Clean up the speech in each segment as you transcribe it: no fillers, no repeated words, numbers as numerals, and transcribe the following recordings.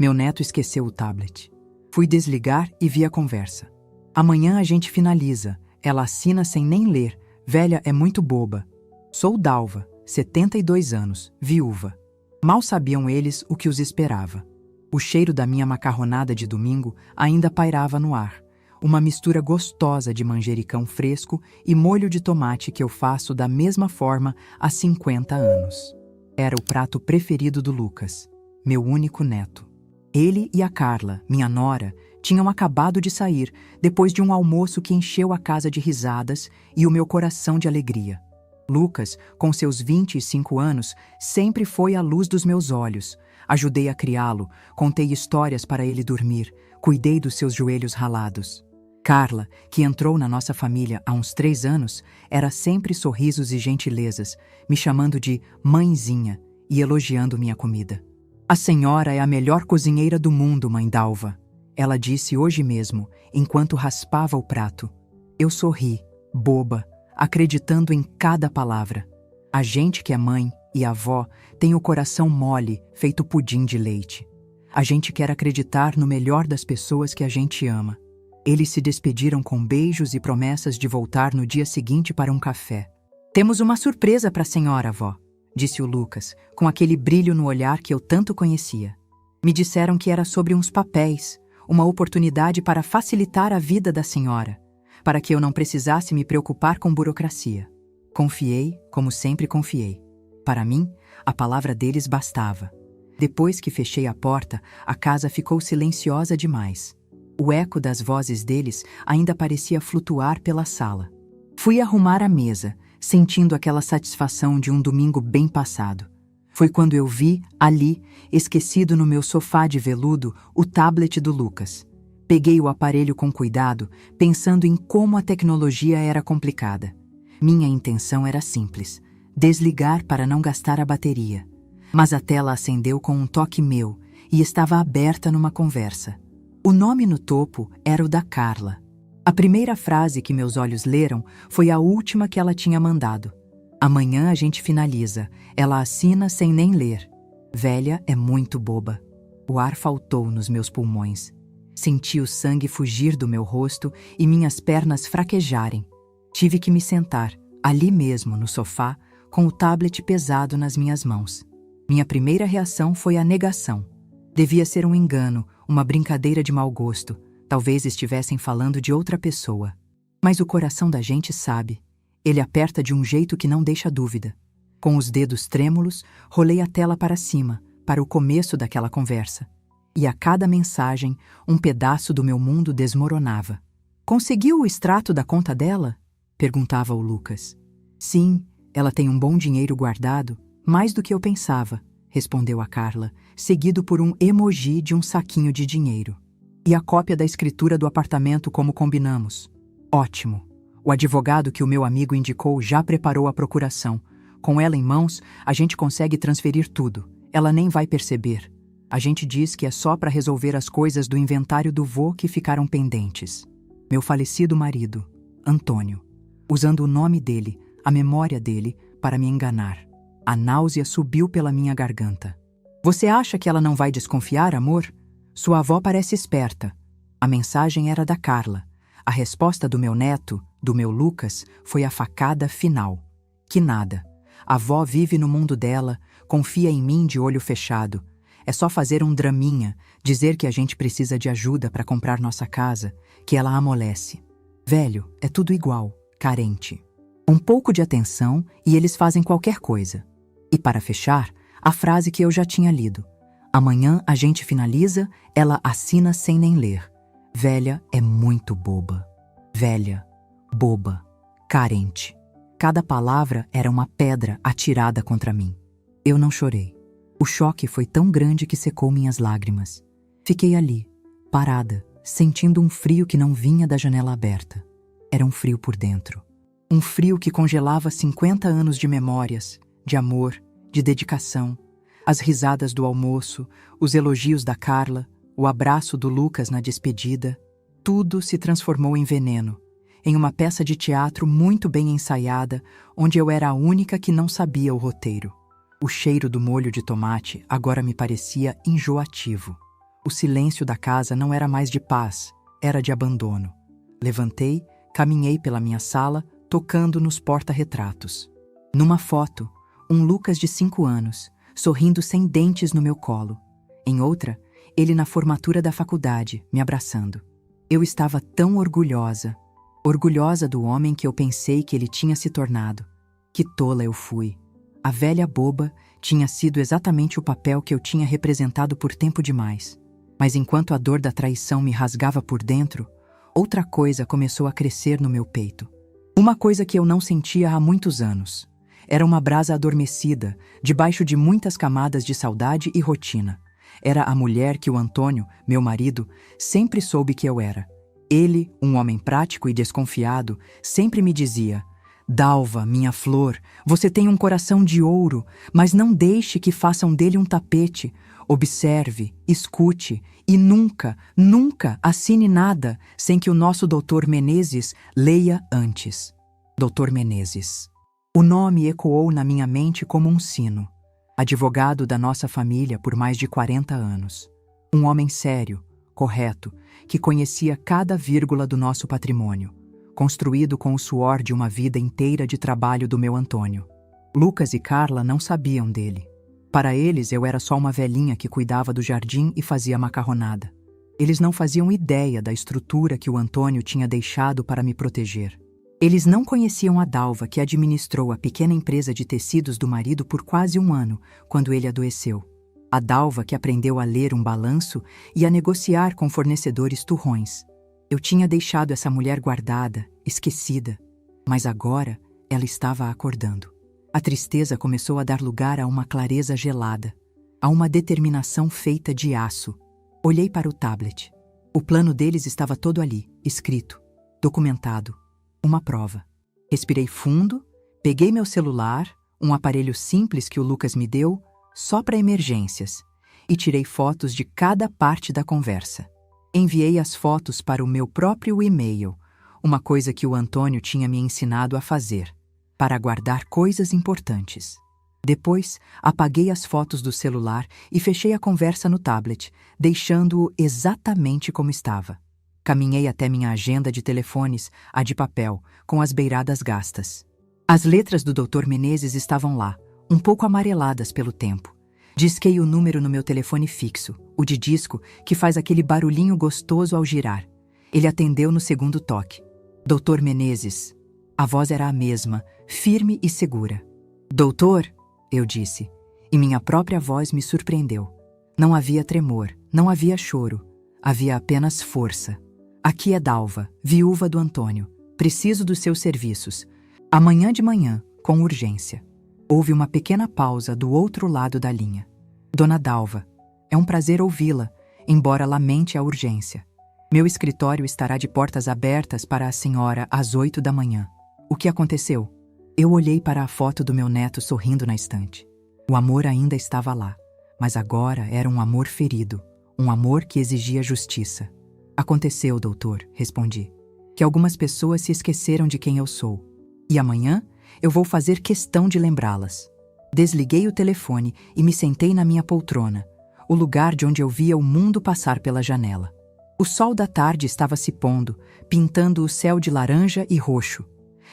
Meu neto esqueceu o tablet. Fui desligar e vi a conversa. Amanhã a gente finaliza. Ela assina sem nem ler. Velha é muito boba. Sou Dalva, 72 anos, viúva. Mal sabiam eles o que os esperava. O cheiro da minha macarronada de domingo ainda pairava no ar. Uma mistura gostosa de manjericão fresco e molho de tomate que eu faço da mesma forma há 50 anos. Era o prato preferido do Lucas, meu único neto. Ele e a Carla, minha nora, tinham acabado de sair depois de um almoço que encheu a casa de risadas e o meu coração de alegria. Lucas, com seus 25 anos, sempre foi a luz dos meus olhos. Ajudei a criá-lo, contei histórias para ele dormir, cuidei dos seus joelhos ralados. Carla, que entrou na nossa família há uns 3 anos, era sempre sorrisos e gentilezas, me chamando de mãezinha e elogiando minha comida. A senhora é a melhor cozinheira do mundo, mãe Dalva, ela disse hoje mesmo, enquanto raspava o prato. Eu sorri, boba, acreditando em cada palavra. A gente que é mãe e avó tem o coração mole, feito pudim de leite. A gente quer acreditar no melhor das pessoas que a gente ama. Eles se despediram com beijos e promessas de voltar no dia seguinte para um café. Temos uma surpresa para a senhora, avó, disse o Lucas, com aquele brilho no olhar que eu tanto conhecia. Me disseram que era sobre uns papéis, uma oportunidade para facilitar a vida da senhora, para que eu não precisasse me preocupar com burocracia. Confiei, como sempre confiei. Para mim, a palavra deles bastava. Depois que fechei a porta, a casa ficou silenciosa demais. O eco das vozes deles ainda parecia flutuar pela sala. Fui arrumar a mesa, sentindo aquela satisfação de um domingo bem passado. Foi quando eu vi, ali, esquecido no meu sofá de veludo, o tablet do Lucas. Peguei o aparelho com cuidado, pensando em como a tecnologia era complicada. Minha intenção era simples: desligar para não gastar a bateria. Mas a tela acendeu com um toque meu e estava aberta numa conversa. O nome no topo era o da Carla. A primeira frase que meus olhos leram foi a última que ela tinha mandado. Amanhã a gente finaliza. Ela assina sem nem ler. Velha é muito boba. O ar faltou nos meus pulmões. Senti o sangue fugir do meu rosto e minhas pernas fraquejarem. Tive que me sentar, ali mesmo, no sofá, com o tablet pesado nas minhas mãos. Minha primeira reação foi a negação. Devia ser um engano, uma brincadeira de mau gosto. Talvez estivessem falando de outra pessoa. Mas o coração da gente sabe. Ele aperta de um jeito que não deixa dúvida. Com os dedos trêmulos, rolei a tela para cima, para o começo daquela conversa. E a cada mensagem, um pedaço do meu mundo desmoronava. Conseguiu o extrato da conta dela? Perguntava o Lucas. Sim, ela tem um bom dinheiro guardado, mais do que eu pensava, respondeu a Carla, seguido por um emoji de um saquinho de dinheiro. E a cópia da escritura do apartamento como combinamos. Ótimo. O advogado que o meu amigo indicou já preparou a procuração. Com ela em mãos, a gente consegue transferir tudo. Ela nem vai perceber. A gente diz que é só para resolver as coisas do inventário do vô que ficaram pendentes. Meu falecido marido, Antônio, usando o nome dele, a memória dele, para me enganar. A náusea subiu pela minha garganta. Você acha que ela não vai desconfiar, amor? Sua avó parece esperta. A mensagem era da Carla. A resposta do meu neto, do meu Lucas, foi a facada final. Que nada. A avó vive no mundo dela, confia em mim de olho fechado. É só fazer um draminha, dizer que a gente precisa de ajuda para comprar nossa casa, que ela amolece. Velho, é tudo igual, carente. Um pouco de atenção e eles fazem qualquer coisa. E para fechar, a frase que eu já tinha lido. Amanhã a gente finaliza, ela assina sem nem ler. Velha é muito boba. Velha, boba, carente. Cada palavra era uma pedra atirada contra mim. Eu não chorei. O choque foi tão grande que secou minhas lágrimas. Fiquei ali, parada, sentindo um frio que não vinha da janela aberta. Era um frio por dentro. Um frio que congelava 50 anos de memórias, de amor, de dedicação, as risadas do almoço, os elogios da Carla, o abraço do Lucas na despedida. Tudo se transformou em veneno, em uma peça de teatro muito bem ensaiada, onde eu era a única que não sabia o roteiro. O cheiro do molho de tomate agora me parecia enjoativo. O silêncio da casa não era mais de paz, era de abandono. Levantei, caminhei pela minha sala, tocando nos porta-retratos. Numa foto, um Lucas de 5 anos, sorrindo sem dentes no meu colo. Em outra, ele na formatura da faculdade, me abraçando. Eu estava tão orgulhosa, orgulhosa do homem que eu pensei que ele tinha se tornado. Que tola eu fui. A velha boba tinha sido exatamente o papel que eu tinha representado por tempo demais. Mas enquanto a dor da traição me rasgava por dentro, outra coisa começou a crescer no meu peito. Uma coisa que eu não sentia há muitos anos. Era uma brasa adormecida, debaixo de muitas camadas de saudade e rotina. Era a mulher que o Antônio, meu marido, sempre soube que eu era. Ele, um homem prático e desconfiado, sempre me dizia: Dalva, minha flor, você tem um coração de ouro, mas não deixe que façam dele um tapete. Observe, escute e nunca, nunca assine nada sem que o nosso Dr. Menezes leia antes. Dr. Menezes. O nome ecoou na minha mente como um sino. Advogado da nossa família por mais de 40 anos. Um homem sério, correto, que conhecia cada vírgula do nosso patrimônio, construído com o suor de uma vida inteira de trabalho do meu Antônio. Lucas e Carla não sabiam dele. Para eles, eu era só uma velhinha que cuidava do jardim e fazia macarronada. Eles não faziam ideia da estrutura que o Antônio tinha deixado para me proteger. Eles não conheciam a Dalva, que administrou a pequena empresa de tecidos do marido por quase 1 ano, quando ele adoeceu. A Dalva que aprendeu a ler um balanço e a negociar com fornecedores turrões. Eu tinha deixado essa mulher guardada, esquecida, mas agora ela estava acordando. A tristeza começou a dar lugar a uma clareza gelada, a uma determinação feita de aço. Olhei para o tablet. O plano deles estava todo ali, escrito, documentado, uma prova. Respirei fundo, peguei meu celular, um aparelho simples que o Lucas me deu, só para emergências, e tirei fotos de cada parte da conversa. Enviei as fotos para o meu próprio e-mail, uma coisa que o Antônio tinha me ensinado a fazer, para guardar coisas importantes. Depois, apaguei as fotos do celular e fechei a conversa no tablet, deixando-o exatamente como estava. Caminhei até minha agenda de telefones, a de papel, com as beiradas gastas. As letras do Dr. Menezes estavam lá, um pouco amareladas pelo tempo. Disquei o número no meu telefone fixo, o de disco, que faz aquele barulhinho gostoso ao girar. Ele atendeu no segundo toque. Dr. Menezes. A voz era a mesma, firme e segura. Doutor, eu disse, e minha própria voz me surpreendeu. Não havia tremor, não havia choro, havia apenas força. Aqui é Dalva, viúva do Antônio. Preciso dos seus serviços. Amanhã de manhã, com urgência. Houve uma pequena pausa do outro lado da linha. Dona Dalva, é um prazer ouvi-la, embora lamente a urgência. Meu escritório estará de portas abertas para a senhora às 8 da manhã. O que aconteceu? Eu olhei para a foto do meu neto sorrindo na estante. O amor ainda estava lá, mas agora era um amor ferido, um amor que exigia justiça. Aconteceu, doutor, respondi, que algumas pessoas se esqueceram de quem eu sou. E amanhã eu vou fazer questão de lembrá-las. Desliguei o telefone e me sentei na minha poltrona, o lugar de onde eu via o mundo passar pela janela. O sol da tarde estava se pondo, pintando o céu de laranja e roxo.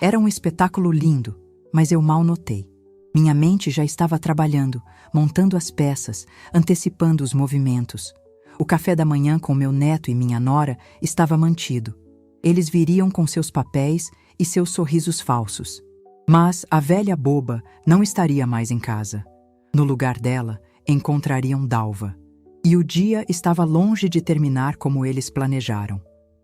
Era um espetáculo lindo, mas eu mal notei. Minha mente já estava trabalhando, montando as peças, antecipando os movimentos. O café da manhã com meu neto e minha nora estava mantido. Eles viriam com seus papéis e seus sorrisos falsos. Mas a velha boba não estaria mais em casa. No lugar dela, encontrariam Dalva. E o dia estava longe de terminar como eles planejaram.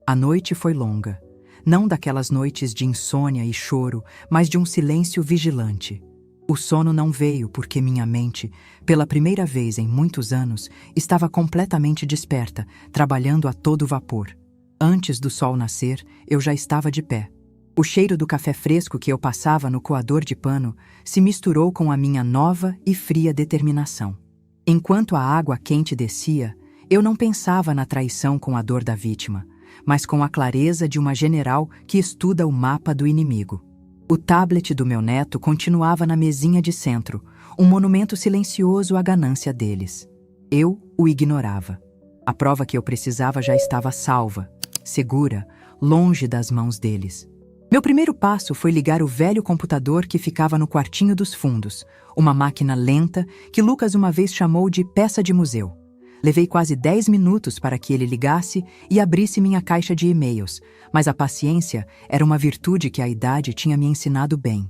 A noite foi longa. Não daquelas noites de insônia e choro, mas de um silêncio vigilante. O sono não veio porque minha mente, pela primeira vez em muitos anos, estava completamente desperta, trabalhando a todo vapor. Antes do sol nascer, eu já estava de pé. O cheiro do café fresco que eu passava no coador de pano se misturou com a minha nova e fria determinação. Enquanto a água quente descia, eu não pensava na traição com a dor da vítima, mas com a clareza de uma general que estuda o mapa do inimigo. O tablet do meu neto continuava na mesinha de centro, um monumento silencioso à ganância deles. Eu o ignorava. A prova que eu precisava já estava salva, segura, longe das mãos deles. Meu primeiro passo foi ligar o velho computador que ficava no quartinho dos fundos, uma máquina lenta que Lucas uma vez chamou de peça de museu. Levei quase 10 minutos para que ele ligasse e abrisse minha caixa de e-mails, mas a paciência era uma virtude que a idade tinha me ensinado bem.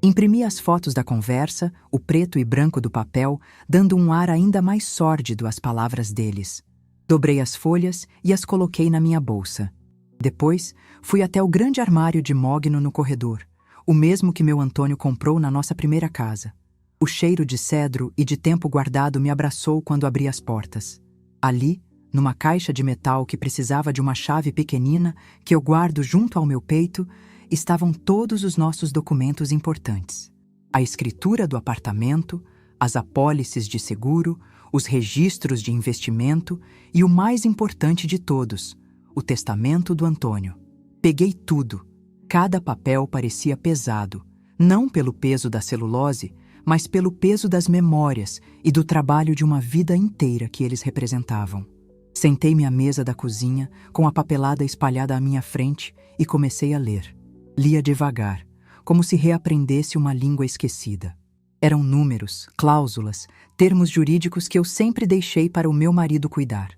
Imprimi as fotos da conversa, o preto e branco do papel, dando um ar ainda mais sórdido às palavras deles. Dobrei as folhas e as coloquei na minha bolsa. Depois, fui até o grande armário de mogno no corredor, o mesmo que meu Antônio comprou na nossa primeira casa. O cheiro de cedro e de tempo guardado me abraçou quando abri as portas. Ali, numa caixa de metal que precisava de uma chave pequenina que eu guardo junto ao meu peito, estavam todos os nossos documentos importantes. A escritura do apartamento, as apólices de seguro, os registros de investimento e o mais importante de todos, o testamento do Antônio. Peguei tudo. Cada papel parecia pesado, não pelo peso da celulose, mas pelo peso das memórias e do trabalho de uma vida inteira que eles representavam. Sentei-me à mesa da cozinha, com a papelada espalhada à minha frente, e comecei a ler. Lia devagar, como se reaprendesse uma língua esquecida. Eram números, cláusulas, termos jurídicos que eu sempre deixei para o meu marido cuidar.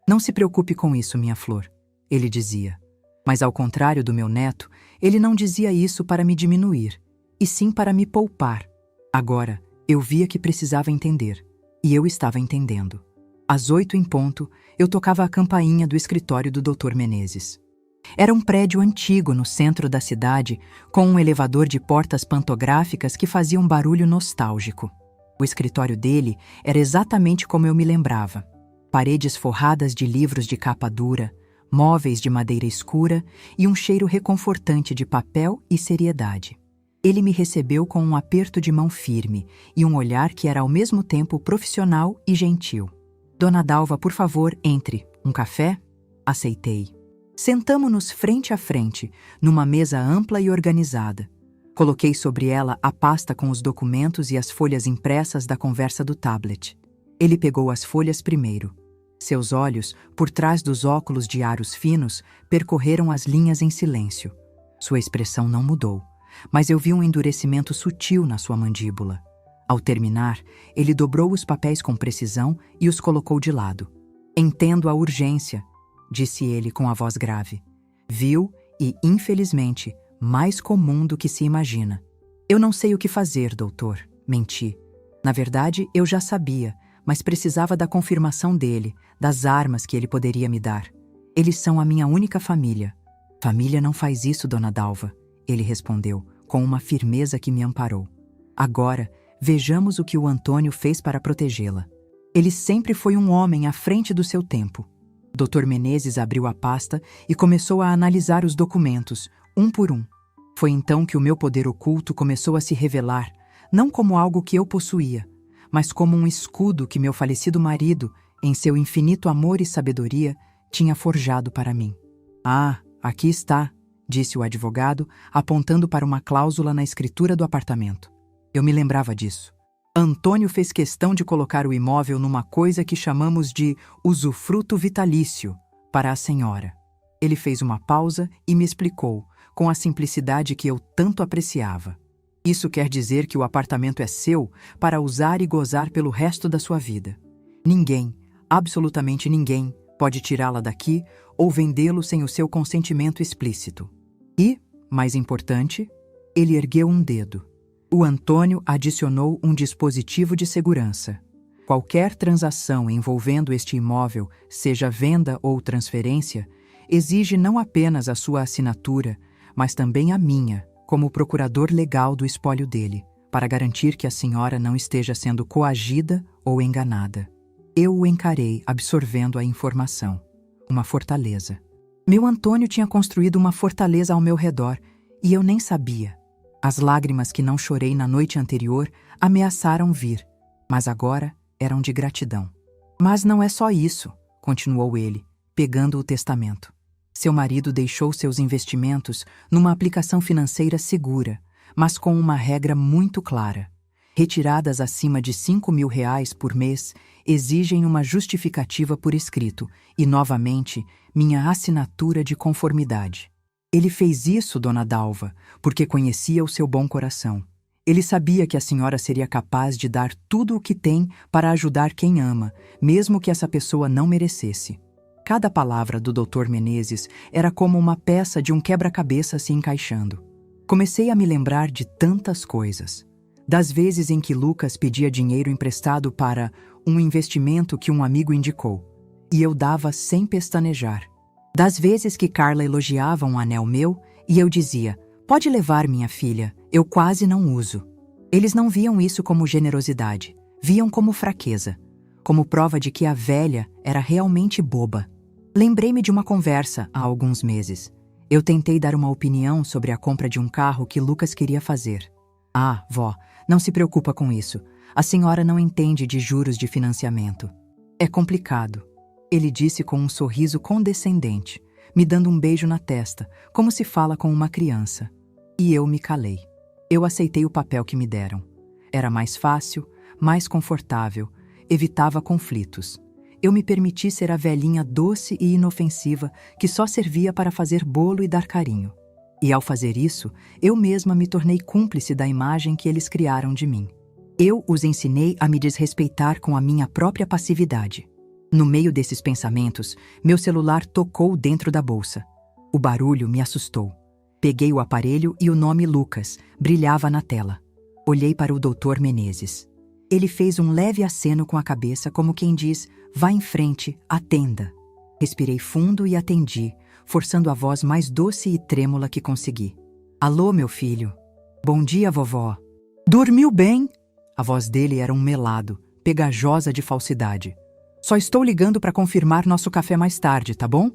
Não se preocupe com isso, minha flor, ele dizia. Mas ao contrário do meu neto, ele não dizia isso para me diminuir, e sim para me poupar. Agora, eu via que precisava entender, e eu estava entendendo. Às 8 em ponto, eu tocava a campainha do escritório do Dr. Menezes. Era um prédio antigo no centro da cidade, com um elevador de portas pantográficas que fazia um barulho nostálgico. O escritório dele era exatamente como eu me lembrava. Paredes forradas de livros de capa dura, móveis de madeira escura e um cheiro reconfortante de papel e seriedade. Ele me recebeu com um aperto de mão firme e um olhar que era ao mesmo tempo profissional e gentil. Dona Dalva, por favor, entre. Um café? Aceitei. Sentamo-nos frente a frente, numa mesa ampla e organizada. Coloquei sobre ela a pasta com os documentos e as folhas impressas da conversa do tablet. Ele pegou as folhas primeiro. Seus olhos, por trás dos óculos de aros finos, percorreram as linhas em silêncio. Sua expressão não mudou, mas eu vi um endurecimento sutil na sua mandíbula. Ao terminar, ele dobrou os papéis com precisão e os colocou de lado. Entendo a urgência, disse ele com a voz grave. Vil e, infelizmente, mais comum do que se imagina. Eu não sei o que fazer, doutor, menti. Na verdade, eu já sabia, mas precisava da confirmação dele, das armas que ele poderia me dar. Eles são a minha única família. Família não faz isso, dona Dalva, ele respondeu, com uma firmeza que me amparou. Agora, vejamos o que o Antônio fez para protegê-la. Ele sempre foi um homem à frente do seu tempo. Dr. Menezes abriu a pasta e começou a analisar os documentos, um por um. Foi então que o meu poder oculto começou a se revelar, não como algo que eu possuía, mas como um escudo que meu falecido marido, em seu infinito amor e sabedoria, tinha forjado para mim. Ah, aqui está, disse o advogado, apontando para uma cláusula na escritura do apartamento. Eu me lembrava disso. Antônio fez questão de colocar o imóvel numa coisa que chamamos de usufruto vitalício para a senhora. Ele fez uma pausa e me explicou, com a simplicidade que eu tanto apreciava. Isso quer dizer que o apartamento é seu para usar e gozar pelo resto da sua vida. Ninguém, absolutamente ninguém, pode tirá-la daqui ou vendê-lo sem o seu consentimento explícito. E, mais importante, ele ergueu um dedo. O Antônio adicionou um dispositivo de segurança. Qualquer transação envolvendo este imóvel, seja venda ou transferência, exige não apenas a sua assinatura, mas também a minha, como procurador legal do espólio dele, para garantir que a senhora não esteja sendo coagida ou enganada. Eu o encarei, absorvendo a informação. Uma fortaleza. Meu Antônio tinha construído uma fortaleza ao meu redor, e eu nem sabia. As lágrimas que não chorei na noite anterior ameaçaram vir, mas agora eram de gratidão. Mas não é só isso, continuou ele, pegando o testamento. Seu marido deixou seus investimentos numa aplicação financeira segura, mas com uma regra muito clara. Retiradas acima de R$ 5.000 por mês exigem uma justificativa por escrito e, novamente, minha assinatura de conformidade. Ele fez isso, dona Dalva, porque conhecia o seu bom coração. Ele sabia que a senhora seria capaz de dar tudo o que tem para ajudar quem ama, mesmo que essa pessoa não merecesse. Cada palavra do Dr. Menezes era como uma peça de um quebra-cabeça se encaixando. Comecei a me lembrar de tantas coisas. Das vezes em que Lucas pedia dinheiro emprestado para um investimento que um amigo indicou, e eu dava sem pestanejar. Das vezes que Carla elogiava um anel meu, e eu dizia, pode levar, minha filha, eu quase não uso. Eles não viam isso como generosidade, viam como fraqueza, como prova de que a velha era realmente boba. Lembrei-me de uma conversa há alguns meses. Eu tentei dar uma opinião sobre a compra de um carro que Lucas queria fazer. Ah, vó, não se preocupa com isso. A senhora não entende de juros de financiamento. É complicado. Ele disse com um sorriso condescendente, me dando um beijo na testa, como se fala com uma criança. E eu me calei. Eu aceitei o papel que me deram. Era mais fácil, mais confortável, evitava conflitos. Eu me permiti ser a velhinha doce e inofensiva que só servia para fazer bolo e dar carinho. E ao fazer isso, eu mesma me tornei cúmplice da imagem que eles criaram de mim. Eu os ensinei a me desrespeitar com a minha própria passividade. No meio desses pensamentos, meu celular tocou dentro da bolsa. O barulho me assustou. Peguei o aparelho e o nome Lucas brilhava na tela. Olhei para o Dr. Menezes. Ele fez um leve aceno com a cabeça, como quem diz, vá em frente, atenda. Respirei fundo e atendi, forçando a voz mais doce e trêmula que consegui. Alô, meu filho. Bom dia, vovó. Dormiu bem? A voz dele era um melado, pegajosa de falsidade. Só estou ligando para confirmar nosso café mais tarde, tá bom?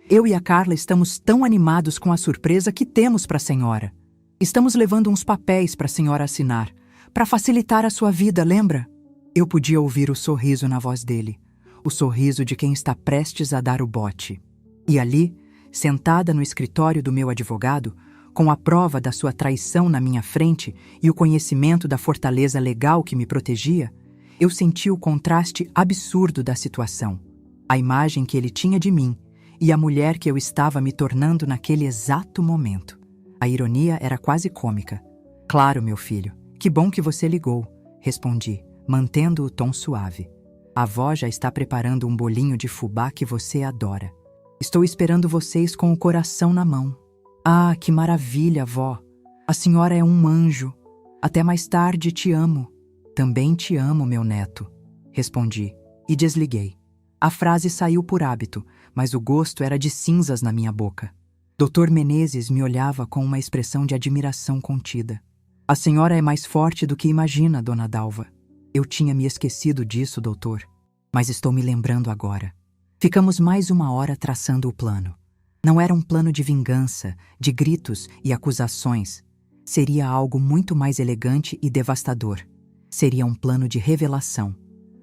Eu e a Carla estamos tão animados com a surpresa que temos para a senhora. Estamos levando uns papéis para a senhora assinar, para facilitar a sua vida, lembra? Eu podia ouvir o sorriso na voz dele, o sorriso de quem está prestes a dar o bote. E ali, sentada no escritório do meu advogado, com a prova da sua traição na minha frente e o conhecimento da fortaleza legal que me protegia, eu senti o contraste absurdo da situação, a imagem que ele tinha de mim e a mulher que eu estava me tornando naquele exato momento. A ironia era quase cômica. Claro, meu filho, que bom que você ligou, respondi, mantendo o tom suave. A avó já está preparando um bolinho de fubá que você adora. Estou esperando vocês com o coração na mão. Ah, que maravilha, vó! A senhora é um anjo. Até mais tarde, te amo. Também te amo, meu neto, respondi e desliguei. A frase saiu por hábito, mas o gosto era de cinzas na minha boca. Dr. Menezes me olhava com uma expressão de admiração contida. A senhora é mais forte do que imagina, dona Dalva. Eu tinha me esquecido disso, doutor, mas estou me lembrando agora. Ficamos mais uma hora traçando o plano. Não era um plano de vingança, de gritos e acusações. Seria algo muito mais elegante e devastador. Seria um plano de revelação.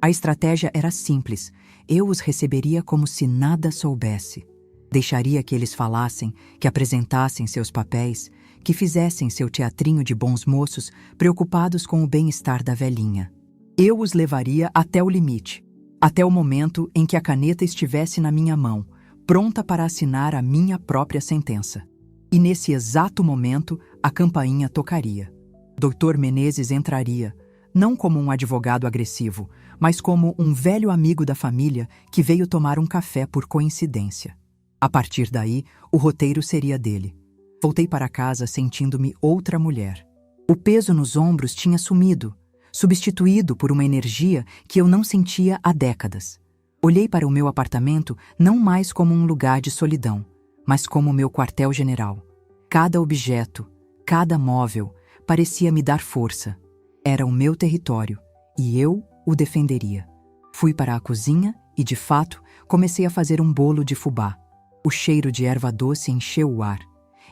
A estratégia era simples. Eu os receberia como se nada soubesse. Deixaria que eles falassem, que apresentassem seus papéis, que fizessem seu teatrinho de bons moços preocupados com o bem-estar da velhinha. Eu os levaria até o limite, até o momento em que a caneta estivesse na minha mão, pronta para assinar a minha própria sentença. E nesse exato momento, a campainha tocaria. Dr. Menezes entraria, não como um advogado agressivo, mas como um velho amigo da família que veio tomar um café por coincidência. A partir daí, o roteiro seria dele. Voltei para casa sentindo-me outra mulher. O peso nos ombros tinha sumido, substituído por uma energia que eu não sentia há décadas. Olhei para o meu apartamento não mais como um lugar de solidão, mas como meu quartel-general. Cada objeto, cada móvel, parecia me dar força. Era o meu território, e eu o defenderia. Fui para a cozinha e, de fato, comecei a fazer um bolo de fubá. O cheiro de erva doce encheu o ar.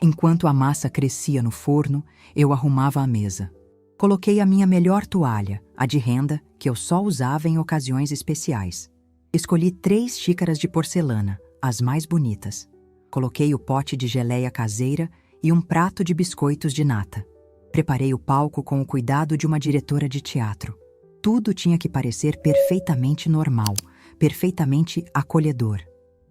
Enquanto a massa crescia no forno, eu arrumava a mesa. Coloquei a minha melhor toalha, a de renda, que eu só usava em ocasiões especiais. Escolhi 3 xícaras de porcelana, as mais bonitas. Coloquei o pote de geleia caseira e um prato de biscoitos de nata. Preparei o palco com o cuidado de uma diretora de teatro. Tudo tinha que parecer perfeitamente normal, perfeitamente acolhedor.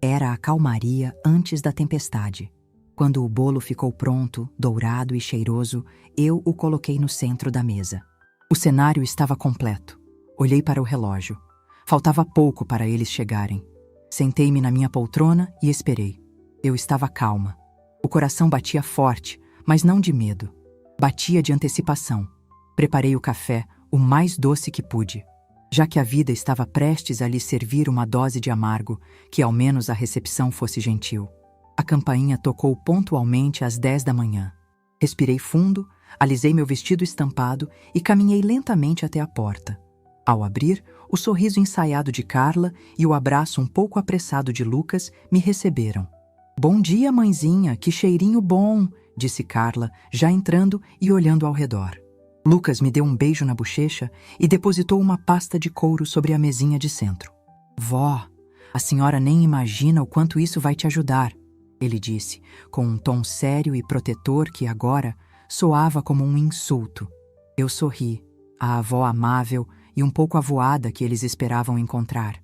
Era a calmaria antes da tempestade. Quando o bolo ficou pronto, dourado e cheiroso, eu o coloquei no centro da mesa. O cenário estava completo. Olhei para o relógio. Faltava pouco para eles chegarem. Sentei-me na minha poltrona e esperei. Eu estava calma. O coração batia forte, mas não de medo. Batia de antecipação. Preparei o café, o mais doce que pude. Já que a vida estava prestes a lhe servir uma dose de amargo, que ao menos a recepção fosse gentil. A campainha tocou pontualmente às 10 da manhã. Respirei fundo, alisei meu vestido estampado e caminhei lentamente até a porta. Ao abrir, o sorriso ensaiado de Carla e o abraço um pouco apressado de Lucas me receberam. "Bom dia, mãezinha, que cheirinho bom!" disse Carla, já entrando e olhando ao redor. Lucas me deu um beijo na bochecha e depositou uma pasta de couro sobre a mesinha de centro. "Vó, a senhora nem imagina o quanto isso vai te ajudar", ele disse, com um tom sério e protetor que agora soava como um insulto. Eu sorri, a avó amável e um pouco avoada que eles esperavam encontrar.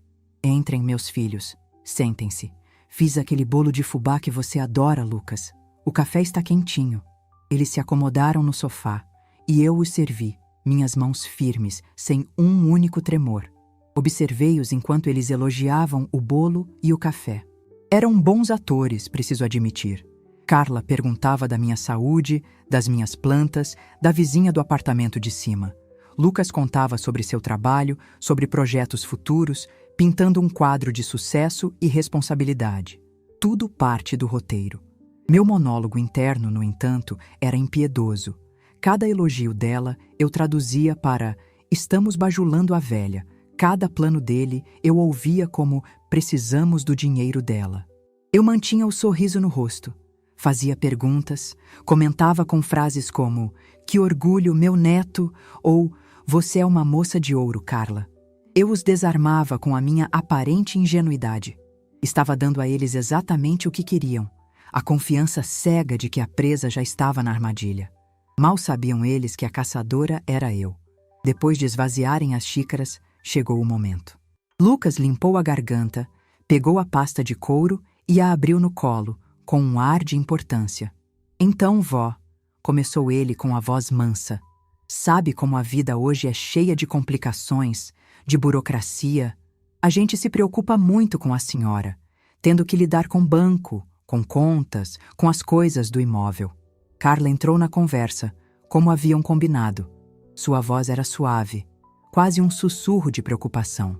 "Entrem, meus filhos. Sentem-se. Fiz aquele bolo de fubá que você adora, Lucas. O café está quentinho." Eles se acomodaram no sofá e eu os servi, minhas mãos firmes, sem um único tremor. Observei-os enquanto eles elogiavam o bolo e o café. Eram bons atores, preciso admitir. Carla perguntava da minha saúde, das minhas plantas, da vizinha do apartamento de cima. Lucas contava sobre seu trabalho, sobre projetos futuros, pintando um quadro de sucesso e responsabilidade. Tudo parte do roteiro. Meu monólogo interno, no entanto, era impiedoso. Cada elogio dela eu traduzia para "estamos bajulando a velha". Cada plano dele eu ouvia como "precisamos do dinheiro dela". Eu mantinha o sorriso no rosto. Fazia perguntas, comentava com frases como "que orgulho, meu neto" ou "você é uma moça de ouro, Carla". Eu os desarmava com a minha aparente ingenuidade. Estava dando a eles exatamente o que queriam, a confiança cega de que a presa já estava na armadilha. Mal sabiam eles que a caçadora era eu. Depois de esvaziarem as xícaras, chegou o momento. Lucas limpou a garganta, pegou a pasta de couro e a abriu no colo, com um ar de importância. "Então, vó", começou ele com a voz mansa, "sabe como a vida hoje é cheia de complicações, de burocracia? A gente se preocupa muito com a senhora, tendo que lidar com banco, com contas, com as coisas do imóvel." Carla entrou na conversa, como haviam combinado. Sua voz era suave, quase um sussurro de preocupação.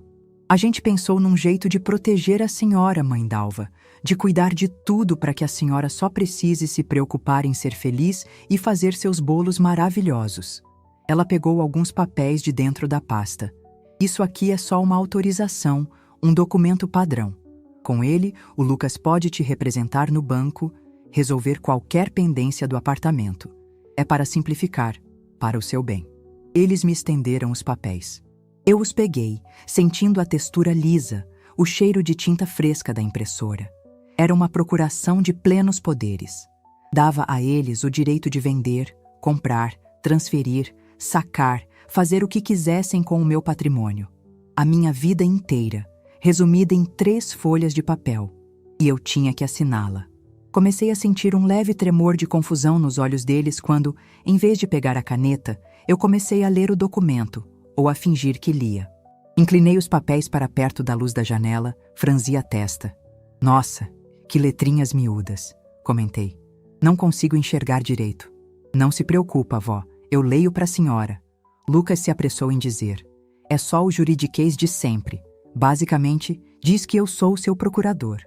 "A gente pensou num jeito de proteger a senhora, mãe Dalva, de cuidar de tudo para que a senhora só precise se preocupar em ser feliz e fazer seus bolos maravilhosos." Ela pegou alguns papéis de dentro da pasta. "Isso aqui é só uma autorização, um documento padrão. Com ele, o Lucas pode te representar no banco, resolver qualquer pendência do apartamento. É para simplificar, para o seu bem." Eles me estenderam os papéis. Eu os peguei, sentindo a textura lisa, o cheiro de tinta fresca da impressora. Era uma procuração de plenos poderes. Dava a eles o direito de vender, comprar, transferir, sacar, fazer o que quisessem com o meu patrimônio. A minha vida inteira, resumida em 3 folhas de papel. E eu tinha que assiná-la. Comecei a sentir um leve tremor de confusão nos olhos deles quando, em vez de pegar a caneta, eu comecei a ler o documento, ou a fingir que lia. Inclinei os papéis para perto da luz da janela, franzi a testa. "Nossa, que letrinhas miúdas", comentei. "Não consigo enxergar direito." "Não se preocupa, vó, eu leio para a senhora." Lucas se apressou em dizer. "É só o juridiquês de sempre. Basicamente, diz que eu sou seu procurador."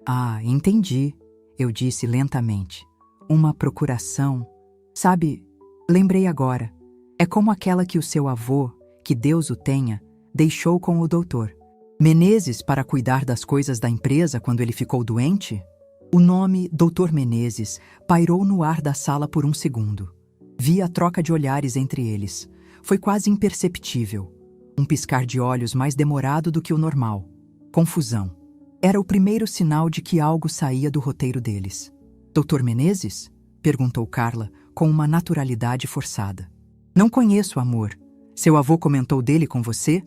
"Ah, entendi", eu disse lentamente. "Uma procuração. Sabe, lembrei agora. É como aquela que o seu avô, que Deus o tenha, deixou com o doutor Menezes para cuidar das coisas da empresa quando ele ficou doente?" O nome Dr. Menezes pairou no ar da sala por um segundo. Vi a troca de olhares entre eles. Foi quase imperceptível. Um piscar de olhos mais demorado do que o normal. Confusão. Era o primeiro sinal de que algo saía do roteiro deles. "Dr. Menezes? Perguntou Carla com uma naturalidade forçada. Não conheço, amor. Seu avô comentou dele com você?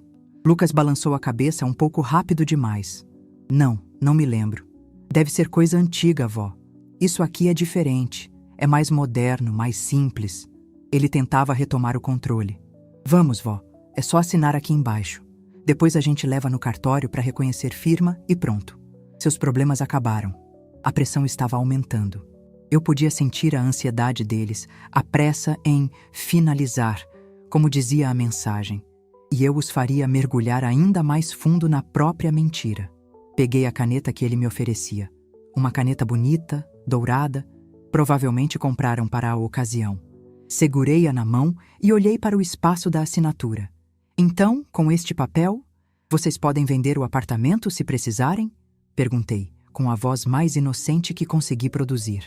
Lucas balançou a cabeça um pouco rápido demais. Não me lembro. Deve ser coisa antiga, vó. Isso aqui é diferente. É mais moderno, mais simples. Ele tentava retomar o controle. Vamos, vó. É só assinar aqui embaixo. Depois a gente leva no cartório para reconhecer firma e pronto. Seus problemas acabaram. A pressão estava aumentando. Eu podia sentir a ansiedade deles, a pressa em finalizar, como dizia a mensagem. E eu os faria mergulhar ainda mais fundo na própria mentira. Peguei a caneta que ele me oferecia. Uma caneta bonita, dourada, provavelmente compraram para a ocasião. Segurei-a na mão e olhei para o espaço da assinatura. Então, com este papel, vocês podem vender o apartamento se precisarem? Perguntei, com a voz mais inocente que consegui produzir.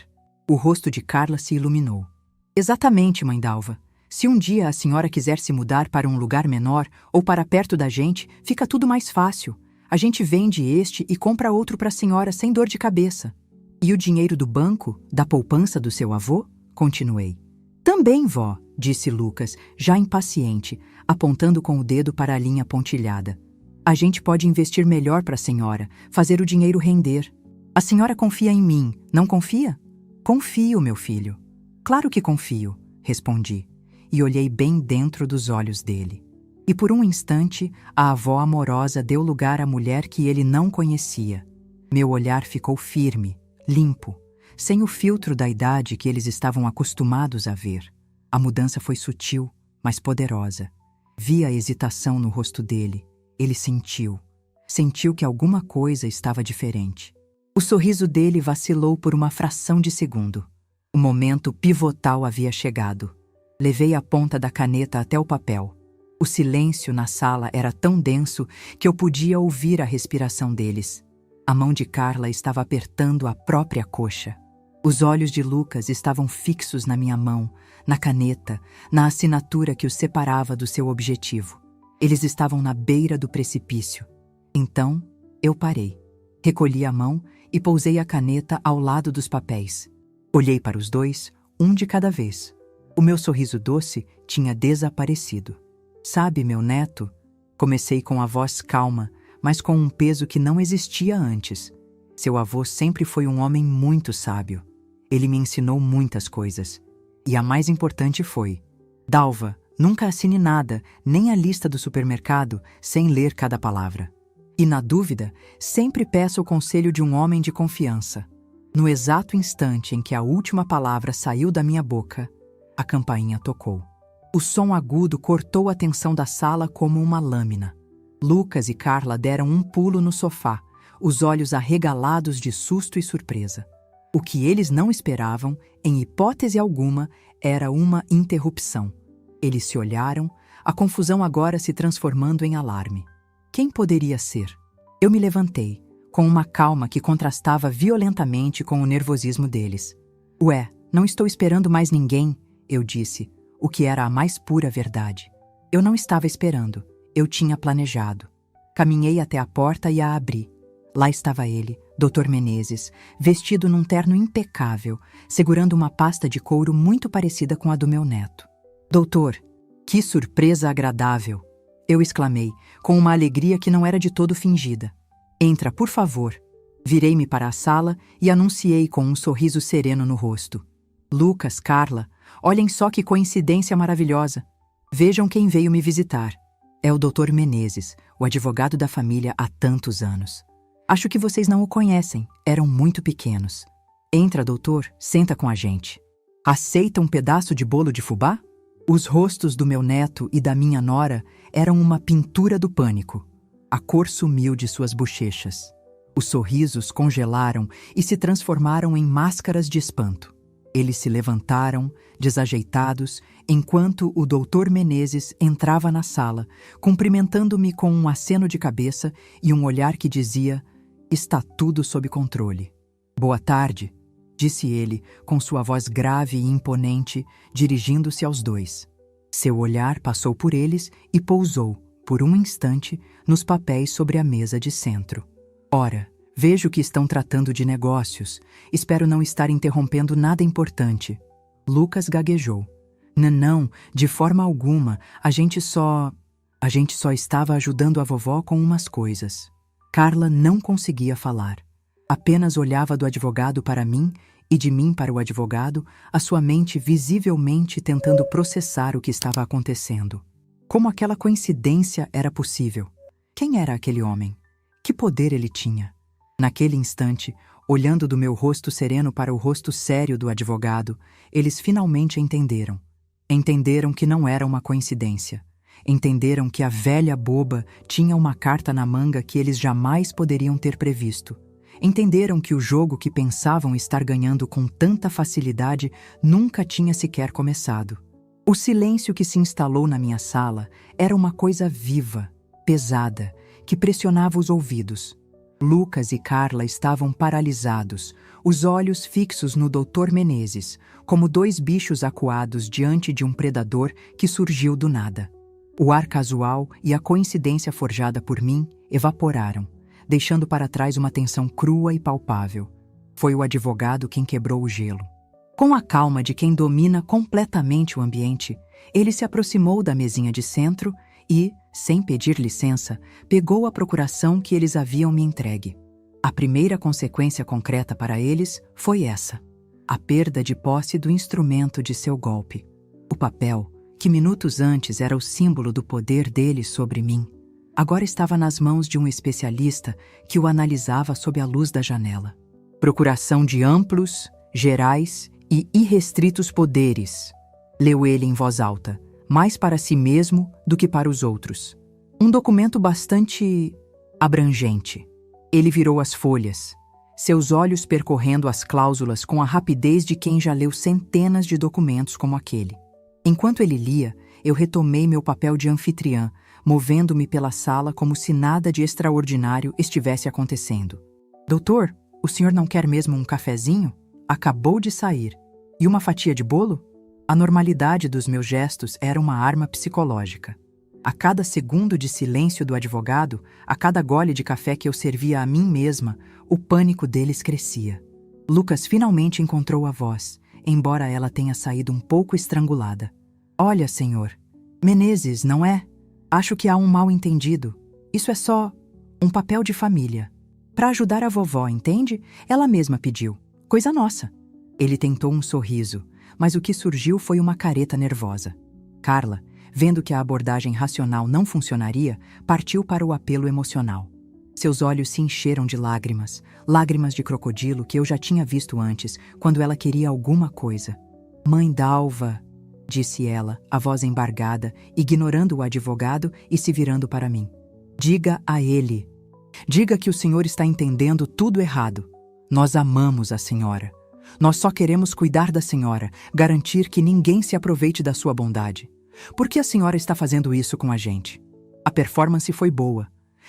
O rosto de Carla se iluminou. Exatamente, mãe Dalva. Se um dia a senhora quiser se mudar para um lugar menor ou para perto da gente, fica tudo mais fácil. A gente vende este e compra outro para a senhora sem dor de cabeça. E o dinheiro do banco, da poupança do seu avô? Continuei. Também, vó, disse Lucas, já impaciente, apontando com o dedo para a linha pontilhada. A gente pode investir melhor para a senhora, fazer o dinheiro render. A senhora confia em mim, não confia? Confio, meu filho. Claro que confio, respondi, e olhei bem dentro dos olhos dele. E por um instante, a avó amorosa deu lugar à mulher que ele não conhecia. Meu olhar ficou firme, limpo, sem o filtro da idade que eles estavam acostumados a ver. A mudança foi sutil, mas poderosa. Vi a hesitação no rosto dele. Ele sentiu que alguma coisa estava diferente. O sorriso dele vacilou por uma fração de segundo. O momento pivotal havia chegado. Levei a ponta da caneta até o papel. O silêncio na sala era tão denso que eu podia ouvir a respiração deles. A mão de Carla estava apertando a própria coxa. Os olhos de Lucas estavam fixos na minha mão, na caneta, na assinatura que os separava do seu objetivo. Eles estavam na beira do precipício. Então, eu parei. Recolhi a mão e pousei a caneta ao lado dos papéis. Olhei para os dois, um de cada vez. O meu sorriso doce tinha desaparecido. Sabe, meu neto? Comecei com a voz calma, mas com um peso que não existia antes. Seu avô sempre foi um homem muito sábio. Ele me ensinou muitas coisas. E a mais importante foi: Dalva, nunca assine nada, nem a lista do supermercado, sem ler cada palavra. E na dúvida, sempre peça o conselho de um homem de confiança. No exato instante em que a última palavra saiu da minha boca, a campainha tocou. O som agudo cortou a tensão da sala como uma lâmina. Lucas e Carla deram um pulo no sofá, os olhos arregalados de susto e surpresa. O que eles não esperavam, em hipótese alguma, era uma interrupção. Eles se olharam, a confusão agora se transformando em alarme. Quem poderia ser? Eu me levantei, com uma calma que contrastava violentamente com o nervosismo deles. Ué, não estou esperando mais ninguém, eu disse, o que era a mais pura verdade. Eu não estava esperando, eu tinha planejado. Caminhei até a porta e a abri. Lá estava ele, Dr. Menezes, vestido num terno impecável, segurando uma pasta de couro muito parecida com a do meu neto. Doutor, que surpresa agradável! Eu exclamei, com uma alegria que não era de todo fingida. Entra, por favor. Virei-me para a sala e anunciei com um sorriso sereno no rosto. Lucas, Carla, olhem só que coincidência maravilhosa. Vejam quem veio me visitar. É o Dr. Menezes, o advogado da família há tantos anos. Acho que vocês não o conhecem, eram muito pequenos. Entra, doutor, senta com a gente. Aceita um pedaço de bolo de fubá? Os rostos do meu neto e da minha nora eram uma pintura do pânico. A cor sumiu de suas bochechas. Os sorrisos congelaram e se transformaram em máscaras de espanto. Eles se levantaram, desajeitados, enquanto o Dr. Menezes entrava na sala, cumprimentando-me com um aceno de cabeça e um olhar que dizia: "Está tudo sob controle." "Boa tarde", disse ele, com sua voz grave e imponente, dirigindo-se aos dois. Seu olhar passou por eles e pousou, por um instante, nos papéis sobre a mesa de centro. "Ora, Vejo que estão tratando de negócios. Espero não estar interrompendo nada importante. Lucas gaguejou. Não, de forma alguma. A gente só estava ajudando a vovó com umas coisas. Carla não conseguia falar. Apenas olhava do advogado para mim e de mim para o advogado, a sua mente visivelmente tentando processar o que estava acontecendo. Como aquela coincidência era possível? Quem era aquele homem? Que poder ele tinha? Naquele instante, olhando do meu rosto sereno para o rosto sério do advogado, eles finalmente entenderam. Entenderam que não era uma coincidência. Entenderam que a velha boba tinha uma carta na manga que eles jamais poderiam ter previsto. Entenderam que o jogo que pensavam estar ganhando com tanta facilidade nunca tinha sequer começado. O silêncio que se instalou na minha sala era uma coisa viva, pesada, que pressionava os ouvidos. Lucas e Carla estavam paralisados, os olhos fixos no Dr. Menezes, como dois bichos acuados diante de um predador que surgiu do nada. O ar casual e a coincidência forjada por mim evaporaram, deixando para trás uma tensão crua e palpável. Foi o advogado quem quebrou o gelo. Com a calma de quem domina completamente o ambiente, ele se aproximou da mesinha de centro e, sem pedir licença, pegou a procuração que eles haviam me entregue. A primeira consequência concreta para eles foi essa: a perda de posse do instrumento de seu golpe. O papel, que minutos antes era o símbolo do poder deles sobre mim, agora estava nas mãos de um especialista que o analisava sob a luz da janela. Procuração de amplos, gerais e irrestritos poderes, leu ele em voz alta, mais para si mesmo do que para os outros. Um documento bastante abrangente. Ele virou as folhas, seus olhos percorrendo as cláusulas com a rapidez de quem já leu centenas de documentos como aquele. Enquanto ele lia, eu retomei meu papel de anfitriã, movendo-me pela sala como se nada de extraordinário estivesse acontecendo. Doutor, o senhor não quer mesmo um cafezinho? Acabou de sair. E uma fatia de bolo? A normalidade dos meus gestos era uma arma psicológica. A cada segundo de silêncio do advogado, a cada gole de café que eu servia a mim mesma, o pânico deles crescia. Lucas finalmente encontrou a voz, embora ela tenha saído um pouco estrangulada. Olha, senhor. Menezes, não é? Acho que há um mal-entendido. Isso é só um papel de família. Para ajudar a vovó, entende? Ela mesma pediu. Coisa nossa. Ele tentou um sorriso, mas o que surgiu foi uma careta nervosa. Carla, vendo que a abordagem racional não funcionaria, partiu para o apelo emocional. Seus olhos se encheram de lágrimas, lágrimas de crocodilo que eu já tinha visto antes, quando ela queria alguma coisa. Mãe Dalva, disse ela, a voz embargada, ignorando o advogado e se virando para mim. Diga a ele. Diga que o senhor está entendendo tudo errado. Nós amamos a senhora. Nós só queremos cuidar da senhora, garantir que ninguém se aproveite da sua bondade. Por que a senhora está fazendo isso com a gente? A performance foi boa,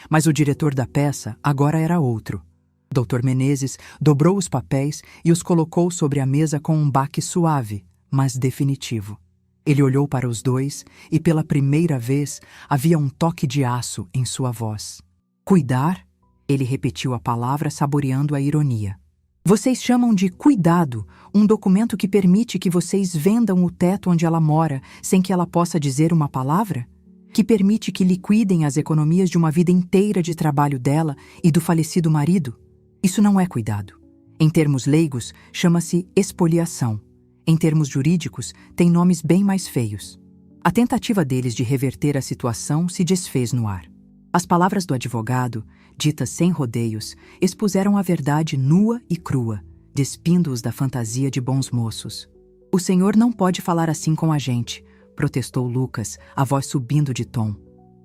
mas o diretor da peça agora era outro. Dr. Menezes dobrou os papéis e os colocou sobre a mesa com um baque suave, mas definitivo. Ele olhou para os dois e, pela primeira vez, havia um toque de aço em sua voz. Cuidar? Ele repetiu a palavra saboreando a ironia. Vocês chamam de cuidado um documento que permite que vocês vendam o teto onde ela mora sem que ela possa dizer uma palavra? Que permite que liquidem as economias de uma vida inteira de trabalho dela e do falecido marido? Isso não é cuidado. Em termos leigos, chama-se expoliação. Em termos jurídicos, tem nomes bem mais feios. A tentativa deles de reverter a situação se desfez no ar. As palavras do advogado, ditas sem rodeios, expuseram a verdade nua e crua, despindo-os da fantasia de bons moços. O senhor não pode falar assim com a gente, protestou Lucas, a voz subindo de tom.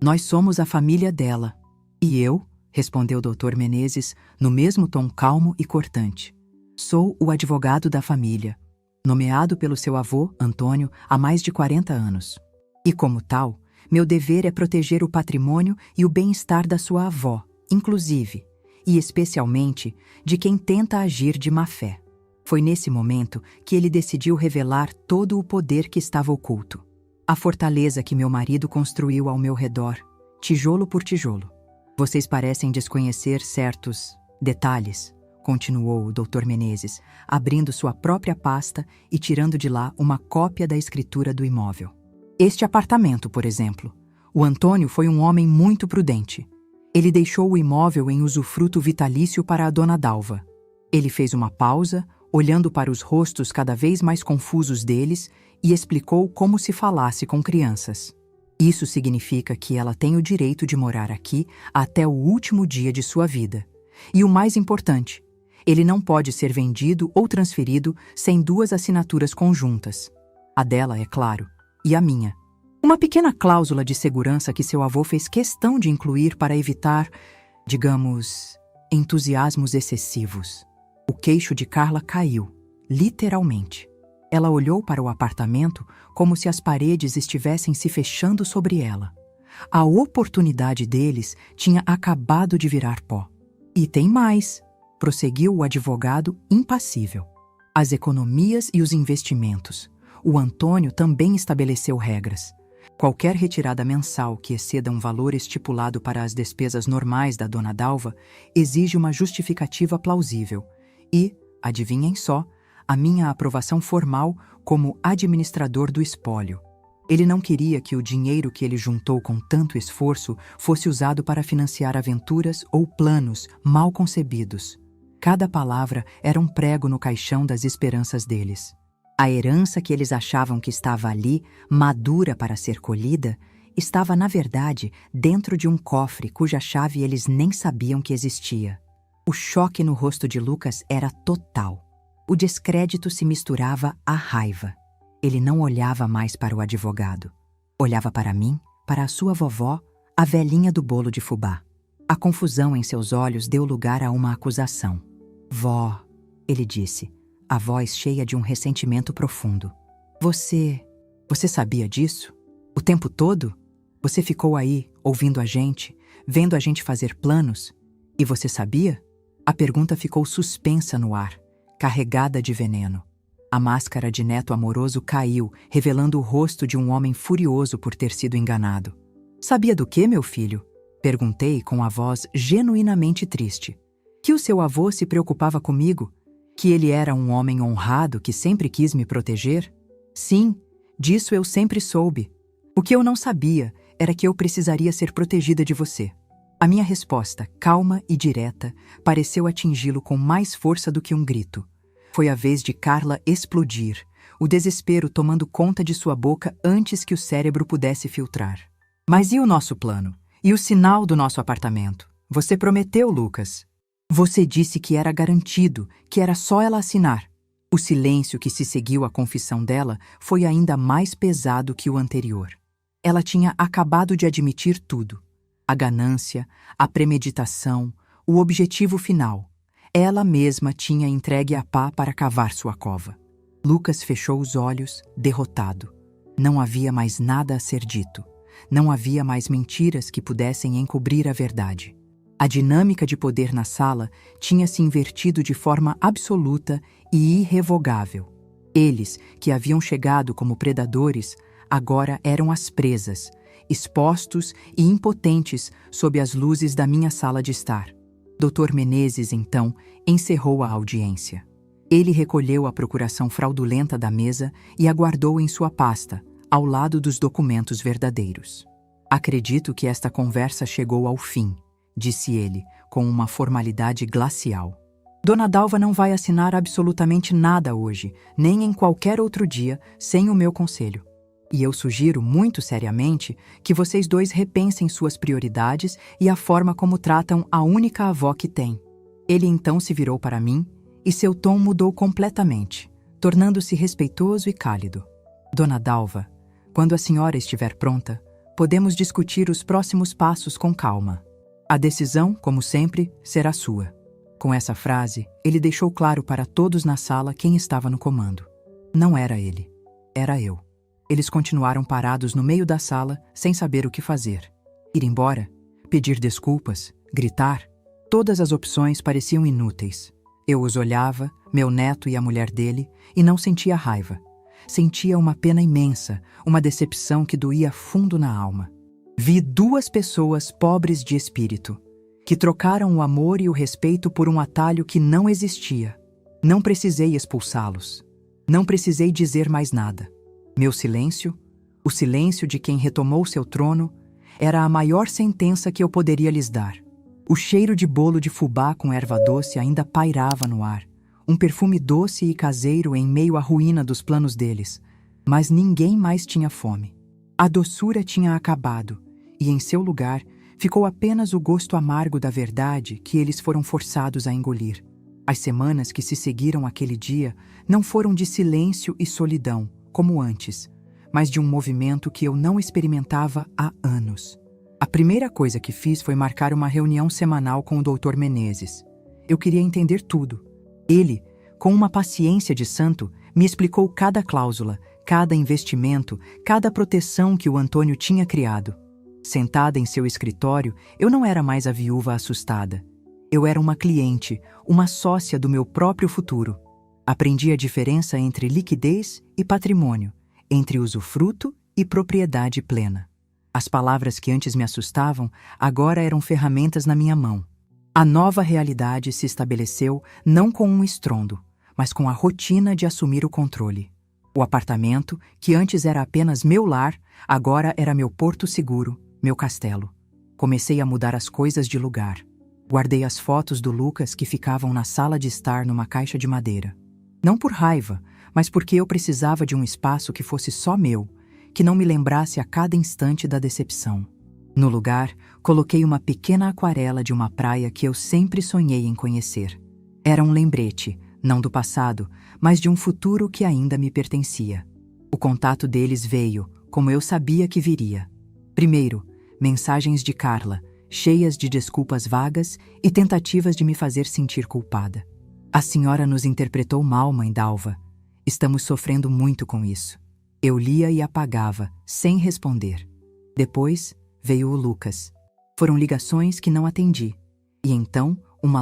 Nós somos a família dela. E eu? Respondeu Dr. Menezes, no mesmo tom calmo e cortante. Sou o advogado da família, nomeado pelo seu avô, Antônio, há mais de 40 anos. E como tal, meu dever é proteger o patrimônio e o bem-estar da sua avó, inclusive, e especialmente, de quem tenta agir de má fé. Foi nesse momento que ele decidiu revelar todo o poder que estava oculto. A fortaleza que meu marido construiu ao meu redor, tijolo por tijolo. Vocês parecem desconhecer certos Detalhes, continuou o Dr. Menezes, abrindo sua própria pasta e tirando de lá uma cópia da escritura do imóvel. Este apartamento, por exemplo. O Antônio foi um homem muito prudente. Ele deixou o imóvel em usufruto vitalício para a dona Dalva. Ele fez uma pausa, olhando para os rostos cada vez mais confusos deles, e explicou como se falasse com crianças. Isso significa que ela tem o direito de morar aqui até o último dia de sua vida. E o mais importante, ele não pode ser vendido ou transferido sem duas assinaturas conjuntas. A dela, é claro, e a minha. Uma pequena cláusula de segurança que seu avô fez questão de incluir para evitar, digamos, entusiasmos excessivos. O queixo de Carla caiu, literalmente. Ela olhou para o apartamento como se as paredes estivessem se fechando sobre ela. A oportunidade deles tinha acabado de virar pó. E tem mais, prosseguiu o advogado impassível. As economias e os investimentos. O Antônio também estabeleceu regras. Qualquer retirada mensal que exceda um valor estipulado para as despesas normais da dona Dalva exige uma justificativa plausível e, adivinhem só, a minha aprovação formal como administrador do espólio. Ele não queria que o dinheiro que ele juntou com tanto esforço fosse usado para financiar aventuras ou planos mal concebidos. Cada palavra era um prego no caixão das esperanças deles. A herança que eles achavam que estava ali, madura para ser colhida, estava, na verdade, dentro de um cofre cuja chave eles nem sabiam que existia. O choque no rosto de Lucas era total. O descrédito se misturava à raiva. Ele não olhava mais para o advogado. Olhava para mim, para a sua vovó, a velhinha do bolo de fubá. A confusão em seus olhos deu lugar a uma acusação. Vó, ele disse, a voz cheia de um ressentimento profundo. Você sabia disso? O tempo todo? Você ficou aí, ouvindo a gente, vendo a gente fazer planos? E você sabia? A pergunta ficou suspensa no ar, carregada de veneno. A máscara de neto amoroso caiu, revelando o rosto de um homem furioso por ter sido enganado. Sabia do que, meu filho? Perguntei com a voz genuinamente triste. Que o seu avô se preocupava comigo? Que ele era um homem honrado que sempre quis me proteger? Sim, disso eu sempre soube. O que eu não sabia era que eu precisaria ser protegida de você. A minha resposta, calma e direta, pareceu atingi-lo com mais força do que um grito. Foi a vez de Carla explodir, o desespero tomando conta de sua boca antes que o cérebro pudesse filtrar. Mas e o nosso plano? E o sinal do nosso apartamento? Você prometeu, Lucas. Você disse que era garantido, que era só ela assinar. O silêncio que se seguiu à confissão dela foi ainda mais pesado que o anterior. Ela tinha acabado de admitir tudo. A ganância, a premeditação, o objetivo final. Ela mesma tinha entregue a pá para cavar sua cova. Lucas fechou os olhos, derrotado. Não havia mais nada a ser dito. Não havia mais mentiras que pudessem encobrir a verdade. A dinâmica de poder na sala tinha se invertido de forma absoluta e irrevogável. Eles, que haviam chegado como predadores, agora eram as presas, expostos e impotentes sob as luzes da minha sala de estar. Dr. Menezes, então, encerrou a audiência. Ele recolheu a procuração fraudulenta da mesa e a guardou em sua pasta, ao lado dos documentos verdadeiros. Acredito que esta conversa chegou ao fim, disse ele, com uma formalidade glacial. Dona Dalva não vai assinar absolutamente nada hoje, nem em qualquer outro dia, sem o meu conselho. E eu sugiro muito seriamente que vocês dois repensem suas prioridades e a forma como tratam a única avó que tem. Ele então se virou para mim e seu tom mudou completamente, tornando-se respeitoso e cálido. Dona Dalva, quando a senhora estiver pronta, podemos discutir os próximos passos com calma. A decisão, como sempre, será sua. Com essa frase, ele deixou claro para todos na sala quem estava no comando. Não era ele, era eu. Eles continuaram parados no meio da sala, sem saber o que fazer. Ir embora? Pedir desculpas? Gritar? Todas as opções pareciam inúteis. Eu os olhava, meu neto e a mulher dele, e não sentia raiva. Sentia uma pena imensa, uma decepção que doía fundo na alma. Vi duas pessoas pobres de espírito. que trocaram o amor e o respeito por um atalho que não existia. Não precisei expulsá-los. Não precisei dizer mais nada. Meu silêncio, o silêncio de quem retomou seu trono, era a maior sentença que eu poderia lhes dar. O cheiro de bolo de fubá com erva doce ainda pairava no ar, um perfume doce e caseiro em meio à ruína dos planos deles, mas ninguém mais tinha fome. A doçura tinha acabado, e em seu lugar ficou apenas o gosto amargo da verdade que eles foram forçados a engolir. As semanas que se seguiram aquele dia não foram de silêncio e solidão, como antes, mas de um movimento que eu não experimentava há anos. A primeira coisa que fiz foi marcar uma reunião semanal com o Dr. Menezes. Eu queria entender tudo. Ele, com uma paciência de santo, me explicou cada cláusula, cada investimento, cada proteção que o Antônio tinha criado. Sentada em seu escritório, eu não era mais a viúva assustada. Eu era uma cliente, uma sócia do meu próprio futuro. Aprendi a diferença entre liquidez e patrimônio, entre usufruto e propriedade plena. As palavras que antes me assustavam, agora eram ferramentas na minha mão. A nova realidade se estabeleceu não com um estrondo, mas com a rotina de assumir o controle. O apartamento, que antes era apenas meu lar, agora era meu porto seguro, meu castelo. Comecei a mudar as coisas de lugar. Guardei as fotos do Lucas que ficavam na sala de estar numa caixa de madeira. Não por raiva, mas porque eu precisava de um espaço que fosse só meu, que não me lembrasse a cada instante da decepção. No lugar, coloquei uma pequena aquarela de uma praia que eu sempre sonhei em conhecer. Era um lembrete, não do passado, mas de um futuro que ainda me pertencia. O contato deles veio, como eu sabia que viria. Primeiro, mensagens de Carla, cheias de desculpas vagas e tentativas de me fazer sentir culpada. A senhora nos interpretou mal, mãe Dalva. Estamos sofrendo muito com isso. Eu lia e apagava, sem responder. Depois, veio o Lucas. Foram ligações que não atendi. E então, uma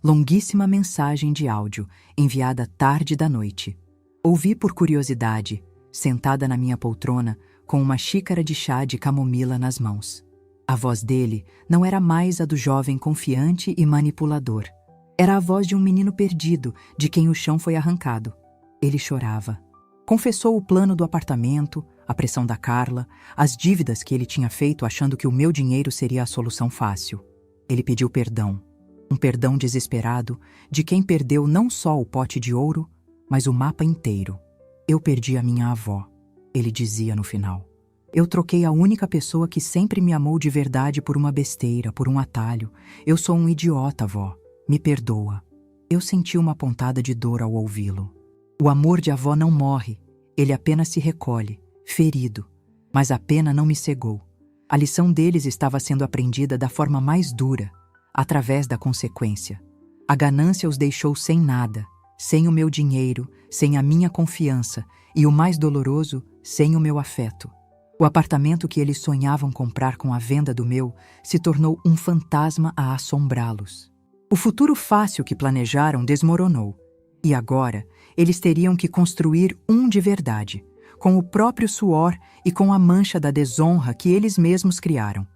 longuíssima mensagem de áudio, enviada tarde da noite. Ouvi por curiosidade, sentada na minha poltrona, com uma xícara de chá de camomila nas mãos. A voz dele não era mais a do jovem confiante e manipulador. Era a voz de um menino perdido, de quem o chão foi arrancado. Ele chorava. Confessou o plano do apartamento, a pressão da Carla, as dívidas que ele tinha feito achando que o meu dinheiro seria a solução fácil. Ele pediu perdão. Um perdão desesperado de quem perdeu não só o pote de ouro, mas o mapa inteiro. Eu perdi a minha avó, ele dizia no final. Eu troquei a única pessoa que sempre me amou de verdade por uma besteira, por um atalho. Eu sou um idiota, avó. Me perdoa. Eu senti uma pontada de dor ao ouvi-lo. O amor de avó não morre, ele apenas se recolhe, ferido. Mas a pena não me cegou. A lição deles estava sendo aprendida da forma mais dura, através da consequência. A ganância os deixou sem nada, sem o meu dinheiro, sem a minha confiança e, o mais doloroso, sem o meu afeto. O apartamento que eles sonhavam comprar com a venda do meu se tornou um fantasma a assombrá-los. O futuro fácil que planejaram desmoronou. E agora, eles teriam que construir um de verdade, com o próprio suor e com a mancha da desonra que eles mesmos criaram.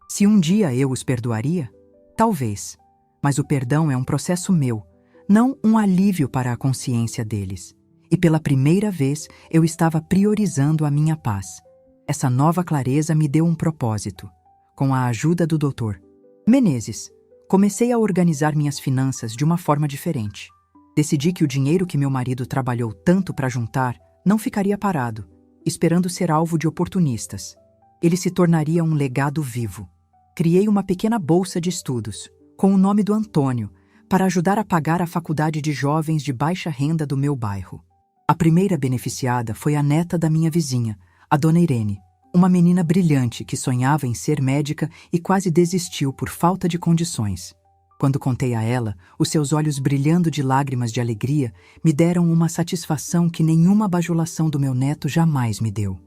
Se um dia eu os perdoaria? Talvez. Mas o perdão é um processo meu, não um alívio para a consciência deles. E pela primeira vez, eu estava priorizando a minha paz. Essa nova clareza me deu um propósito. Com a ajuda do Dr. Menezes, comecei a organizar minhas finanças de uma forma diferente. Decidi que o dinheiro que meu marido trabalhou tanto para juntar não ficaria parado, esperando ser alvo de oportunistas. Ele se tornaria um legado vivo. Criei uma pequena bolsa de estudos, com o nome do Antônio, para ajudar a pagar a faculdade de jovens de baixa renda do meu bairro. A primeira beneficiada foi a neta da minha vizinha, a dona Irene, uma menina brilhante que sonhava em ser médica e quase desistiu por falta de condições. Quando contei a ela, os seus olhos brilhando de lágrimas de alegria me deram uma satisfação que nenhuma bajulação do meu neto jamais me deu.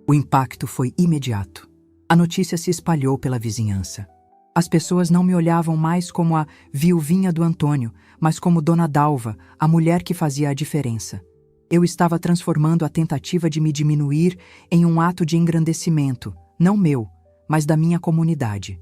O impacto foi imediato. A notícia se espalhou pela vizinhança. As pessoas não me olhavam mais como a viuvinha do Antônio, mas como Dona Dalva, a mulher que fazia a diferença. Eu estava transformando a tentativa de me diminuir em um ato de engrandecimento, não meu, mas da minha comunidade.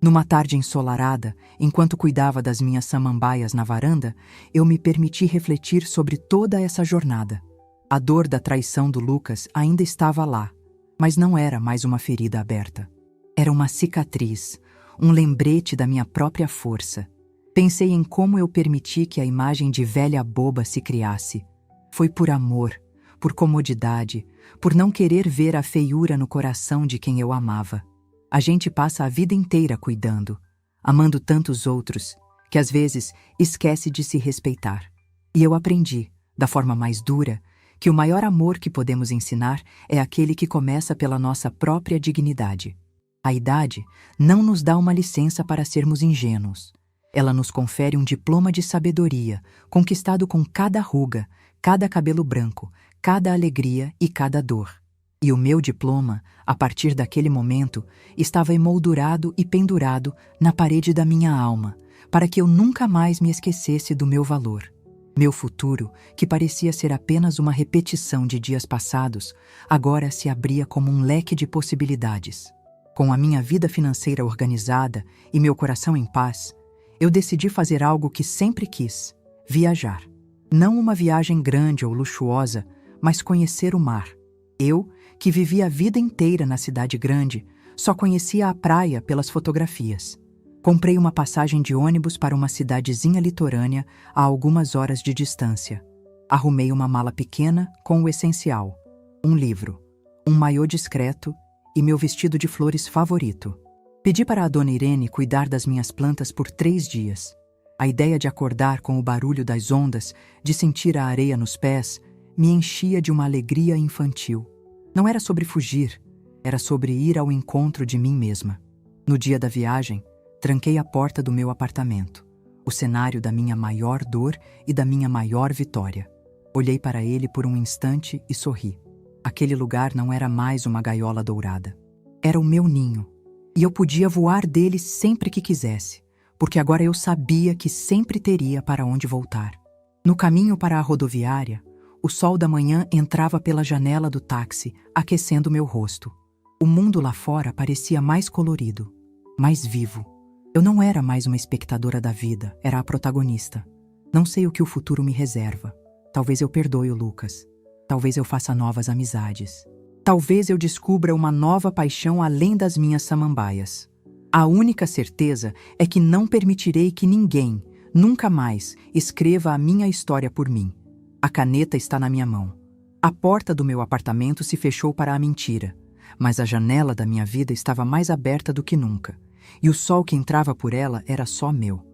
Numa tarde ensolarada, enquanto cuidava das minhas samambaias na varanda, eu me permiti refletir sobre toda essa jornada. A dor da traição do Lucas ainda estava lá, mas não era mais uma ferida aberta. Era uma cicatriz, um lembrete da minha própria força. Pensei em como eu permiti que a imagem de velha boba se criasse. Foi por amor, por comodidade, por não querer ver a feiura no coração de quem eu amava. A gente passa a vida inteira cuidando, amando tantos outros, que às vezes esquece de se respeitar. E eu aprendi, da forma mais dura, que o maior amor que podemos ensinar é aquele que começa pela nossa própria dignidade. A idade não nos dá uma licença para sermos ingênuos. Ela nos confere um diploma de sabedoria, conquistado com cada ruga, cada cabelo branco, cada alegria e cada dor. E o meu diploma, a partir daquele momento, estava emoldurado e pendurado na parede da minha alma, para que eu nunca mais me esquecesse do meu valor. Meu futuro, que parecia ser apenas uma repetição de dias passados, agora se abria como um leque de possibilidades. Com a minha vida financeira organizada e meu coração em paz, eu decidi fazer algo que sempre quis: viajar. Não uma viagem grande ou luxuosa, mas conhecer o mar. Eu, que vivia a vida inteira na cidade grande, só conhecia a praia pelas fotografias. Comprei uma passagem de ônibus para uma cidadezinha litorânea a algumas horas de distância. Arrumei uma mala pequena com o essencial: um livro, um maiô discreto e meu vestido de flores favorito. Pedi para a dona Irene cuidar das minhas plantas por 3 dias. A ideia de acordar com o barulho das ondas, de sentir a areia nos pés, me enchia de uma alegria infantil. Não era sobre fugir, era sobre ir ao encontro de mim mesma. No dia da viagem, tranquei a porta do meu apartamento, o cenário da minha maior dor e da minha maior vitória. Olhei para ele por um instante e sorri. Aquele lugar não era mais uma gaiola dourada. Era o meu ninho, e eu podia voar dele sempre que quisesse, porque agora eu sabia que sempre teria para onde voltar. No caminho para a rodoviária, o sol da manhã entrava pela janela do táxi, aquecendo meu rosto. O mundo lá fora parecia mais colorido, mais vivo. Eu não era mais uma espectadora da vida, era a protagonista. Não sei o que o futuro me reserva. Talvez eu perdoe o Lucas. Talvez eu faça novas amizades. Talvez eu descubra uma nova paixão além das minhas samambaias. A única certeza é que não permitirei que ninguém, nunca mais, escreva a minha história por mim. A caneta está na minha mão. A porta do meu apartamento se fechou para a mentira, mas a janela da minha vida estava mais aberta do que nunca, e o sol que entrava por ela era só meu.